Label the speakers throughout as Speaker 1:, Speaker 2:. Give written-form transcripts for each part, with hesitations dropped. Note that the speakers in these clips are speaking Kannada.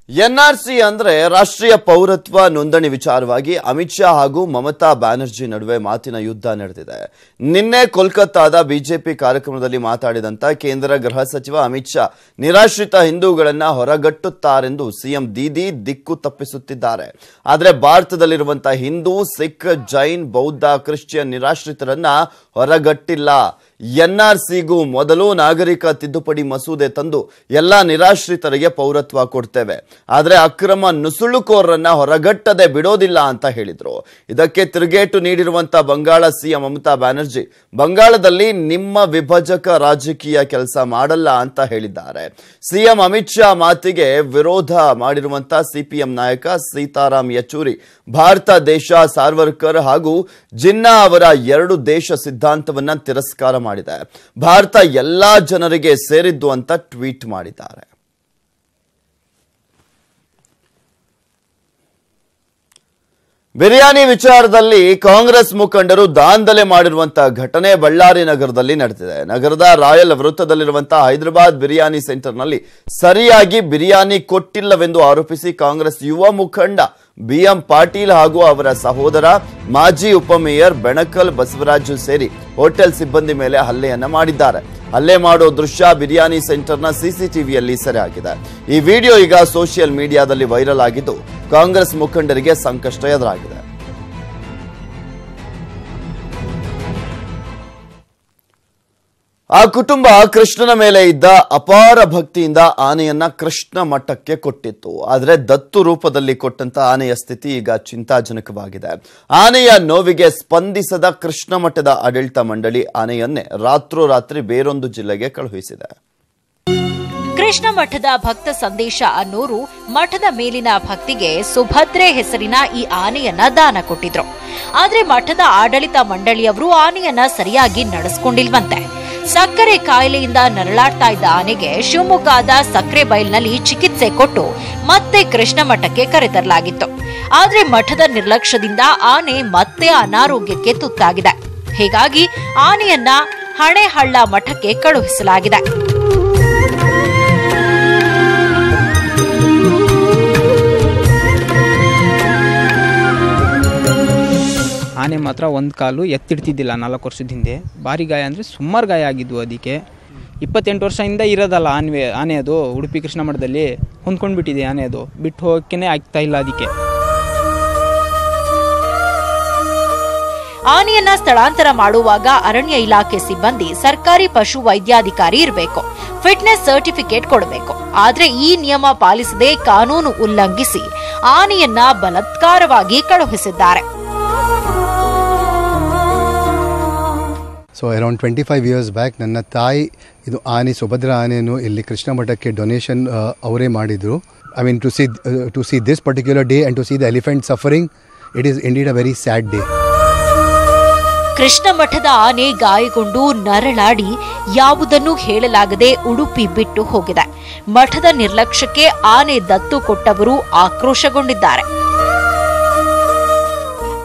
Speaker 1: ಎನ್ಆರ್ಸಿ ಅಂದ್ರೆ ರಾಷ್ಟ್ರೀಯ ಪೌರತ್ವ ನೋಂದಣಿ ವಿಚಾರವಾಗಿ ಅಮಿತ್ ಶಾ ಹಾಗೂ ಮಮತಾ ಬ್ಯಾನರ್ಜಿ ನಡುವೆ ಮಾತಿನ ಯುದ್ಧ ನಡೆದಿದೆ. ನಿನ್ನೆ ಕೋಲ್ಕತ್ತಾದ ಬಿಜೆಪಿ ಕಾರ್ಯಕ್ರಮದಲ್ಲಿ ಮಾತಾಡಿದಂತ ಕೇಂದ್ರ ಗೃಹ ಸಚಿವ ಅಮಿತ್ ಶಾ ನಿರಾಶ್ರಿತ ಹಿಂದೂಗಳನ್ನ ಹೊರಗಟ್ಟುತ್ತಾರೆಂದು ಸಿಎಂ ದೀದಿ ದಿಕ್ಕು ತಪ್ಪಿಸುತ್ತಿದ್ದಾರೆ. ಆದರೆ ಭಾರತದಲ್ಲಿರುವಂತಹ ಹಿಂದೂ, ಸಿಖ್, ಜೈನ್, ಬೌದ್ಧ, ಕ್ರಿಶ್ಚಿಯನ್ ನಿರಾಶ್ರಿತರನ್ನ ಹೊರಗಟ್ಟಿಲ್ಲ. ಎನ್ಆರ್ಸಿಗೂ ಮೊದಲು ನಾಗರಿಕ ತಿದ್ದುಪಡಿ ಮಸೂದೆ ತಂದು ಎಲ್ಲಾ ನಿರಾಶ್ರಿತರಿಗೆ ಪೌರತ್ವ ಕೊಡ್ತೇವೆ, ಆದರೆ ಅಕ್ರಮ ನುಸುಳುಕೋರರನ್ನ ಹೊರಗಟ್ಟದೆ ಬಿಡೋದಿಲ್ಲ ಅಂತ ಹೇಳಿದ್ರು. ಇದಕ್ಕೆ ತಿರುಗೇಟು ನೀಡಿರುವಂತಹ ಬಂಗಾಳ ಸಿಎಂ ಮಮತಾ ಬ್ಯಾನರ್ಜಿ ಬಂಗಾಳದಲ್ಲಿ ನಿಮ್ಮ ವಿಭಜಕ ರಾಜಕೀಯ ಕೆಲಸ ಮಾಡಲ್ಲ ಅಂತ ಹೇಳಿದ್ದಾರೆ. ಸಿಎಂ ಅಮಿತ್ ಶಾ ಮಾತಿಗೆ ವಿರೋಧ ಮಾಡಿರುವಂತಹ ಸಿಪಿಎಂ ನಾಯಕ ಸೀತಾರಾಮ್ ಯೆಚೂರಿ ಭಾರತ ದೇಶ ಸಾರ್ವರ್ಕರ್ ಹಾಗೂ ಜಿನ್ನಾ ಅವರ ಎರಡು ದೇಶ ಸಿದ್ಧಾಂತವನ್ನ ತಿರಸ್ಕಾರ ಮಾಡಿದೆ. ಭಾರತ ಎಲ್ಲಾ ಜನರಿಗೆ ಸೇರಿದ್ದು ಅಂತ ಟ್ವೀಟ್ ಮಾಡಿದ್ದಾರೆ. ಬಿರಿಯಾನಿ ವಿಚಾರದಲ್ಲಿ ಕಾಂಗ್ರೆಸ್ ಮುಖಂಡರು ದಾಂಧಲೆ ಮಾಡಿರುವಂತಹ ಘಟನೆ ಬಳ್ಳಾರಿ ನಗರದಲ್ಲಿ ನಡೆದಿದೆ. ನಗರದ ರಾಯಲ್ ವೃತ್ತದಲ್ಲಿರುವಂತಹ ಹೈದರಾಬಾದ್ ಬಿರಿಯಾನಿ ಸೆಂಟರ್ನಲ್ಲಿ ಸರಿಯಾಗಿ ಬಿರಿಯಾನಿ ಕೊಟ್ಟಿಲ್ಲವೆಂದು ಆರೋಪಿಸಿ ಕಾಂಗ್ರೆಸ್ ಯುವ ಮುಖಂಡ ಬಿಎಂ ಪಾಟೀಲ್ ಹಾಗೂ ಅವರ ಸಹೋದರ ಮಾಜಿ ಉಪಮೇಯರ್ ಬೆಣಕಲ್ ಬಸವರಾಜು ಸೇರಿ ಹೋಟೆಲ್ ಸಿಬ್ಬಂದಿ ಮೇಲೆ ಹಲ್ಲೆಯನ್ನ ಮಾಡಿದ್ದಾರೆ. ಹಲ್ಲೆ ಮಾಡೋ ದೃಶ್ಯ ಬಿರಿಯಾನಿ ಸೆಂಟರ್ನ ಸಿಸಿಟಿವಿಯಲ್ಲಿ ಸೆರೆಯಾಗಿದೆ. ಈ ವಿಡಿಯೋ ಈಗ ಸೋಷಿಯಲ್ ಮೀಡಿಯಾದಲ್ಲಿ ವೈರಲ್ ಆಗಿದ್ದು ಕಾಂಗ್ರೆಸ್ ಮುಖಂಡರಿಗೆ ಸಂಕಷ್ಟ ಎದುರಾಗಿದೆ. ಆ ಕುಟುಂಬ ಕೃಷ್ಣನ ಮೇಲೆ ಇದ್ದ ಅಪಾರ ಭಕ್ತಿಯಿಂದ ಆನೆಯನ್ನ ಕೃಷ್ಣ ಮಠಕ್ಕೆ ಕೊಟ್ಟಿತ್ತು. ಆದರೆ ದತ್ತು ರೂಪದಲ್ಲಿ ಕೊಟ್ಟಂತ ಆನೆಯ ಸ್ಥಿತಿ ಈಗ ಚಿಂತಾಜನಕವಾಗಿದೆ. ಆನೆಯ ನೋವಿಗೆ ಸ್ಪಂದಿಸದ ಕೃಷ್ಣ ಮಠದ ಆಡಳಿತ ಮಂಡಳಿ ಆನೆಯನ್ನೇ ರಾತ್ರೋರಾತ್ರಿ ಬೇರೊಂದು ಜಿಲ್ಲೆಗೆ ಕಳುಹಿಸಿದೆ.
Speaker 2: ಕೃಷ್ಣ ಮಠದ ಭಕ್ತ ಸಂದೇಶ ಅನ್ನೋರು ಮಠದ ಮೇಲಿನ ಭಕ್ತಿಗೆ ಸುಭದ್ರೆ ಹೆಸರಿನ ಈ ಆನೆಯನ್ನ ದಾನ ಕೊಟ್ಟಿದ್ರು. ಆದ್ರೆ ಮಠದ ಆಡಳಿತ ಮಂಡಳಿಯವರು ಆನೆಯನ್ನ ಸರಿಯಾಗಿ ನಡೆಸಿಕೊಂಡಿಲ್ವಂತೆ. ಸಕ್ಕರೆ ಕಾಯಿಲೆಯಿಂದ ನರಳಾಡ್ತಾ ಇದ್ದ ಆನೆಗೆ ಶಿವಮೊಗ್ಗದ ಸಕ್ಕರೆ ಬೈಲ್ನಲ್ಲಿ ಚಿಕಿತ್ಸೆ ಕೊಟ್ಟು ಮತ್ತೆ ಕೃಷ್ಣ ಮಠಕ್ಕೆ ಕರೆತರಲಾಗಿತ್ತು. ಆದ್ರೆ ಮಠದ ನಿರ್ಲಕ್ಷ್ಯದಿಂದ ಆನೆ ಮತ್ತೆ ಅನಾರೋಗ್ಯಕ್ಕೆ ತುತ್ತಾಗಿದೆ. ಹೀಗಾಗಿ ಆನೆಯನ್ನ ಹಣೆಹಳ್ಳ ಮಠಕ್ಕೆ ಕಳುಹಿಸಲಾಗಿದೆ.
Speaker 3: ಆನೆ ಮಾತ್ರ ಒಂದು ಕಾಲು ಎತ್ತಿಡ್ತಿದ್ದಿಲ್ಲ 4 ವರ್ಷದ ಹಿಂದೆ. ಭಾರಿ ಗಾಯ ಅಂದರೆ ಸುಮಾರು ಗಾಯ ಆಗಿದ್ವು. ಅದಕ್ಕೆ 28 ವರ್ಷದಿಂದ ಇರೋದಲ್ಲ ಆನೆ ಅದು ಉಡುಪಿ ಕೃಷ್ಣ ಮಠದಲ್ಲಿ ಹೊಂದ್ಕೊಂಡ್ಬಿಟ್ಟಿದೆ. ಆನೆ ಅದು ಬಿಟ್ಟು ಹೋಗಕ್ಕೆ ಆಗ್ತಾ ಇಲ್ಲ. ಅದಕ್ಕೆ
Speaker 2: ಆನೆಯನ್ನ ಸ್ಥಳಾಂತರ ಮಾಡುವಾಗ ಅರಣ್ಯ ಇಲಾಖೆ ಸಿಬ್ಬಂದಿ ಸರ್ಕಾರಿ ಪಶು ವೈದ್ಯಾಧಿಕಾರಿ ಇರಬೇಕು, ಫಿಟ್ನೆಸ್ ಸರ್ಟಿಫಿಕೇಟ್ ಕೊಡಬೇಕು. ಆದ್ರೆ ಈ ನಿಯಮ ಪಾಲಿಸದೆ ಕಾನೂನು ಉಲ್ಲಂಘಿಸಿ ಆನೆಯನ್ನ ಬಲಾತ್ಕಾರವಾಗಿ ಕಳುಹಿಸಿದ್ದಾರೆ.
Speaker 4: ಸೊ ಅರೌಂಡ್ 25 years ಬ್ಯಾಕ್ ನನ್ನ ತಾಯಿ ಇದು ಆನೆ ಸುಭದ್ರ ಆನೆಯನ್ನು ಇಲ್ಲಿ ಕೃಷ್ಣ ಮಠಕ್ಕೆ ಡೊನೇಷನ್ ಅವರೇ ಮಾಡಿದರು. I mean to see this particular day and to see the elephant suffering, it is indeed a very sad day.
Speaker 2: Krishna ಮಠದ ಆನೆ ಗಾಯಗೊಂಡು ನರಳಾಡಿ ಯಾವುದನ್ನು ಹೇಳಲಾಗದೆ ಉಡುಪಿ ಬಿಟ್ಟು ಹೋಗಿದೆ. ಮಠದ ನಿರ್ಲಕ್ಷ್ಯಕ್ಕೆ ಆನೆ ದತ್ತು ಕೊಟ್ಟವರು ಆಕ್ರೋಶಗೊಂಡಿದ್ದಾರೆ.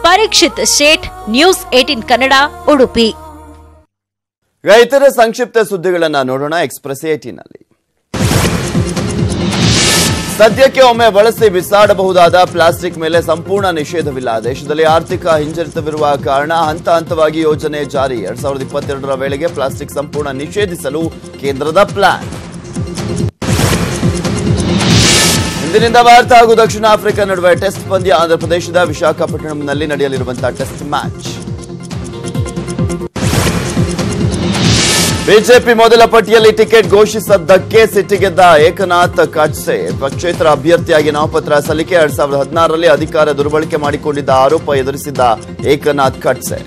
Speaker 2: ಪರೀಕ್ಷಿತ್ ಶೇಠ್, ನ್ಯೂಸ್ 18 ಕನ್ನಡ, ಉಡುಪಿ.
Speaker 1: ಇತರ ಸಂಕ್ಷಿಪ್ತ ಸುದ್ದಿಗಳನ್ನ ನೋಡೋಣ ಎಕ್ಸ್‌ಪ್ರೆಸ್ 18 ನಲ್ಲಿ. ಸದ್ಯಕ್ಕೆ ಒಮ್ಮೆ ಬಳಸಿ ಬಿಸಾಡಬಹುದಾದ ಪ್ಲಾಸ್ಟಿಕ್ ಮೇಲೆ ಸಂಪೂರ್ಣ ನಿಷೇಧವಿಲ್ಲ. ದೇಶದಲ್ಲಿ ಆರ್ಥಿಕ ಹಿಂಜರಿತವಿರುವ ಕಾರಣ ಹಂತ ಹಂತವಾಗಿ ಯೋಜನೆ ಜಾರಿ. 2022ರ ವೇಳೆಗೆ ಪ್ಲಾಸ್ಟಿಕ್ ಸಂಪೂರ್ಣ ನಿಷೇಧಿಸಲು ಕೇಂದ್ರದ ಪ್ಲಾನ್. ಇಂದಿನಿಂದ ಭಾರತ ಹಾಗೂ ದಕ್ಷಿಣ ಆಫ್ರಿಕಾ ನಡುವೆ ಟೆಸ್ಟ್ ಪಂದ್ಯ. ಆಂಧ್ರಪ್ರದೇಶದ ವಿಶಾಖಪಟ್ಟಣಂನಲ್ಲಿ ನಡೆಯಲಿರುವಂತಹ ಟೆಸ್ಟ್ ಮ್ಯಾಚ್. ಬಿಜೆಪಿ ಮೊದಲ ಪಟ್ಟಿಯಲ್ಲಿ ಟಿಕೆಟ್ ಘೋಷಿಸದ್ದಕ್ಕೆ ಸಿಟ್ಟಿಗೆದ್ದ ಏಕನಾಥ್ ಖಡ್ಸೆ ಪಕ್ಷೇತರ ಅಭ್ಯರ್ಥಿಯಾಗಿ ನಾಮಪತ್ರ ಸಲ್ಲಿಕೆ. 2016ರಲ್ಲಿ ಅಧಿಕಾರ ದುರ್ಬಳಕೆ ಮಾಡಿಕೊಂಡಿದ್ದ ಆರೋಪ ಎದುರಿಸಿದ್ದ ಏಕನಾಥ್ ಖಡ್ಸೆ